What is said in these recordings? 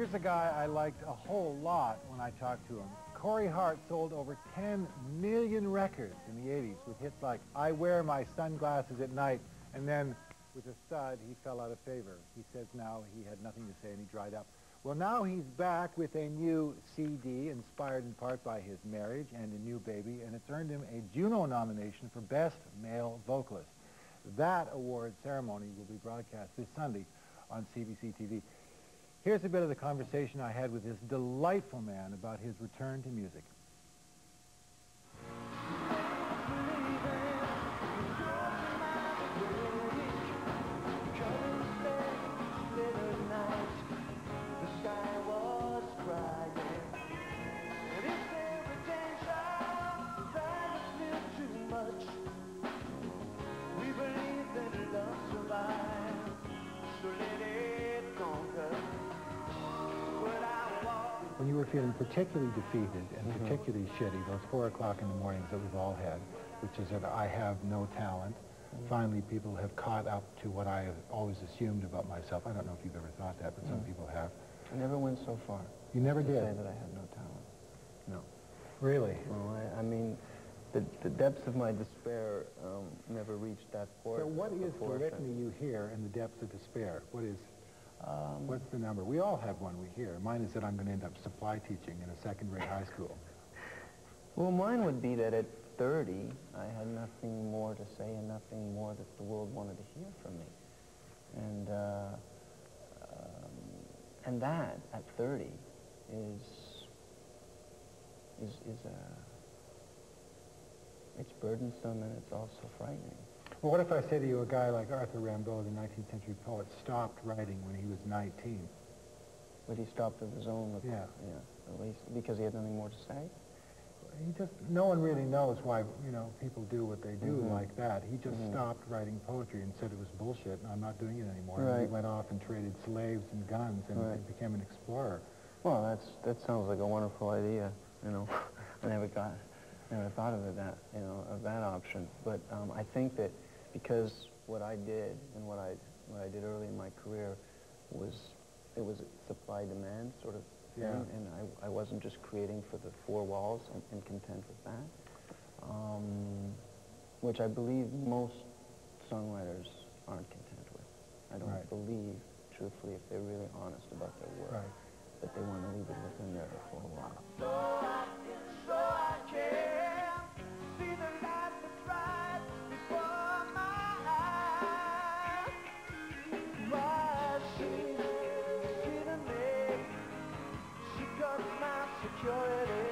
Here's a guy I liked a whole lot when I talked to him. Corey Hart sold over 10 million records in the 80s with hits like I Wear My Sunglasses at Night, and then with a stud, he fell out of favor. He says now he had nothing to say and he dried up. Well, now he's back with a new CD, inspired in part by his marriage and a new baby, and it's earned him a Juno nomination for Best Male Vocalist. That award ceremony will be broadcast this Sunday on CBC TV. Here's a bit of the conversation I had with this delightful man about his return to music. When you were feeling particularly defeated and particularly shitty, those 4 o'clock in the mornings that we've all had, which is that I have no talent. Finally, people have caught up to what I have always assumed about myself. I don't know if you've ever thought that, but some people have. I never went so far. You never did? To say that I had no talent. No. Really? No, I mean, the depths of my despair never reached that point. So what is the litany you hear in the depths of despair? What is... what's the number? We all have one we hear. Mine is that I'm going to end up supply teaching in a second-rate high school. Well, mine would be that at 30, I had nothing more to say and nothing more that the world wanted to hear from me. And that, at 30, it's burdensome and it's also frightening. Well, what if I say to you a guy like Arthur Rimbaud, the 19th century poet, stopped writing when he was 19? But he stopped of his own accord. Yeah. At least because he had nothing more to say? No one really knows why, people do what they do like that. He just stopped writing poetry and said it was bullshit and I'm not doing it anymore. Right. And he went off and traded slaves and guns and became an explorer. Well, that sounds like a wonderful idea, I never thought of it of that option. But I think that because what I did and what I did early in my career it was a supply-demand sort of thing, and I wasn't just creating for the 4 walls and content with that, which I believe most songwriters aren't content with. I don't believe, truthfully, if they're really honest about their work, that they want to leave it within there for a while. So I can see the light that's right before my eyes. Why she didn't make, she got my security.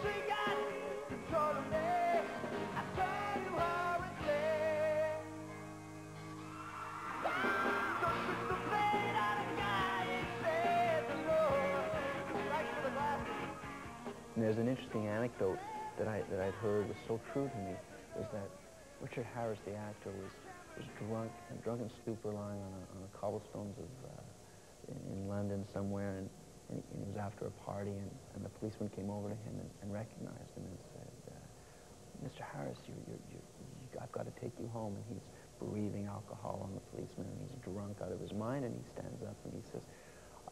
She got control of me. I tell you hurriedly. Don't put the blade on a guy and say the Lord. Right to the glasses. And there's an interesting anecdote that I'd heard was so true to me, was that Richard Harris, the actor, was drunk in stupor, lying on the cobblestones in London somewhere, and he was after a party, and the policeman came over to him and recognized him and said, "Mr. Harris, I've got to take you home." And he's breathing alcohol on the policeman, and he's drunk out of his mind, and he stands up and he says,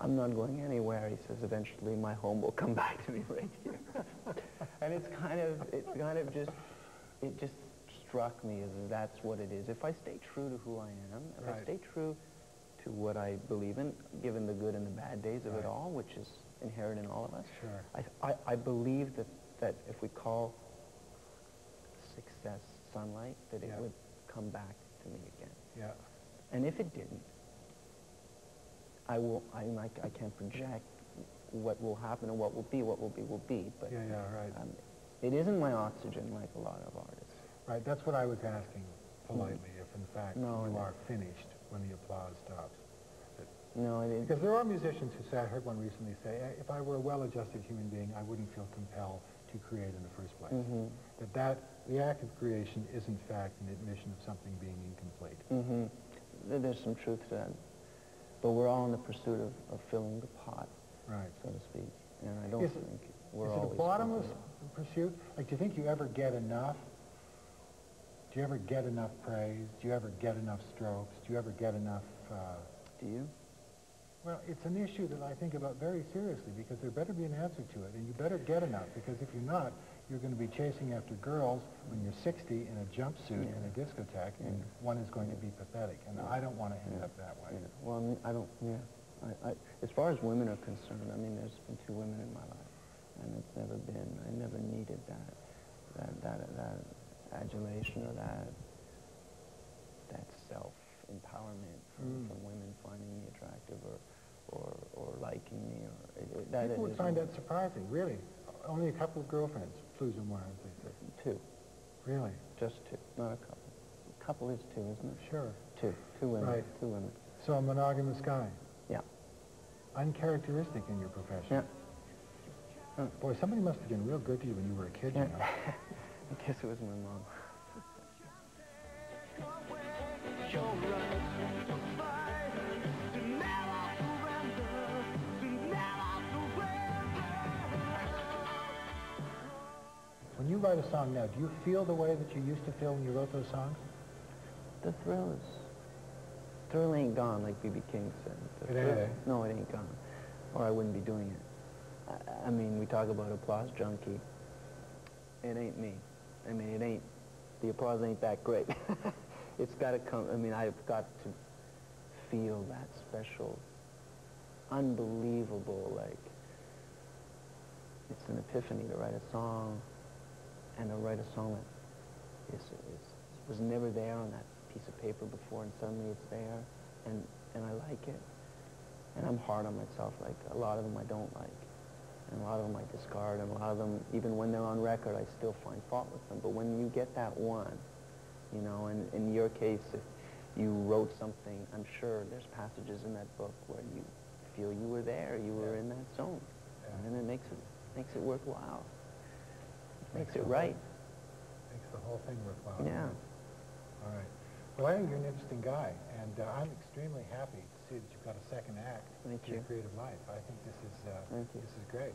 "I'm not going anywhere." He says, "Eventually my home will come back to me right here." And it just struck me as that's what it is. If I stay true to who I am, if I stay true to what I believe in, given the good and the bad days of it all, which is inherent in all of us, I believe that if we call success sunlight, that it would come back to me again. Yeah. And if it didn't, I can't project what will happen and what will be. What will be. But it isn't my oxygen like a lot of artists. Right, that's what I was asking politely, if in fact you are finished when the applause stops. No, it isn't. Because there are musicians who say, I heard one recently say, if I were a well-adjusted human being, I wouldn't feel compelled to create in the first place. The act of creation is in fact an admission of something being incomplete. There's some truth to that. But we're all in the pursuit of filling the pot, so to speak. And I don't think we're always... Is it a bottomless pursuit? Like, do you think you ever get enough? Do you ever get enough praise? Do you ever get enough strokes? Do you ever get enough... Do you? Well, it's an issue that I think about very seriously because there better be an answer to it, and you better get enough, because if you're not, you're going to be chasing after girls when you're 60 in a jumpsuit in a discotheque, and one is going to be pathetic, and I don't want to end up that way. Well, I mean, I don't, as far as women are concerned, I mean, there's been 2 women in my life, and it's never been, I never needed that adulation or that self-empowerment from women finding me attractive or liking me. People would find that surprising, really. Only a couple of girlfriends, plus or moins, as they say. 2. Really? Just 2, not a couple. A couple is 2, isn't it? Sure. 2 women. Right. 2 women. So a monogamous guy. Yeah. Uncharacteristic in your profession. Yeah. Boy, somebody must have been real good to you when you were a kid, you know. I guess it was my mom. When you write a song now, do you feel the way that you used to feel when you wrote those songs? The thrill ain't gone, like B.B. King said. It ain't? No, it ain't gone, or I wouldn't be doing it. I mean, we talk about applause junkie. It ain't me. I mean, it ain't, the applause ain't that great. It's got to come, I mean, I've got to feel that special, unbelievable, like, it's an epiphany to write a song, and to write a song that was never there on that piece of paper before, and suddenly it's there, and I like it. And I'm hard on myself, like, a lot of them I don't like. And a lot of them I discard, and a lot of them, even when they're on record, I still find fault with them. But when you get that one, you know, and in your case, if you wrote something, I'm sure there's passages in that book where you feel you were there, you were in that zone. And then it makes it worthwhile. Makes it right. Makes the whole thing worthwhile. Yeah. All right. Well, I think you're an interesting guy, and I'm extremely happy to see that you've got a second act Thank to your you. creative life. I think this is great.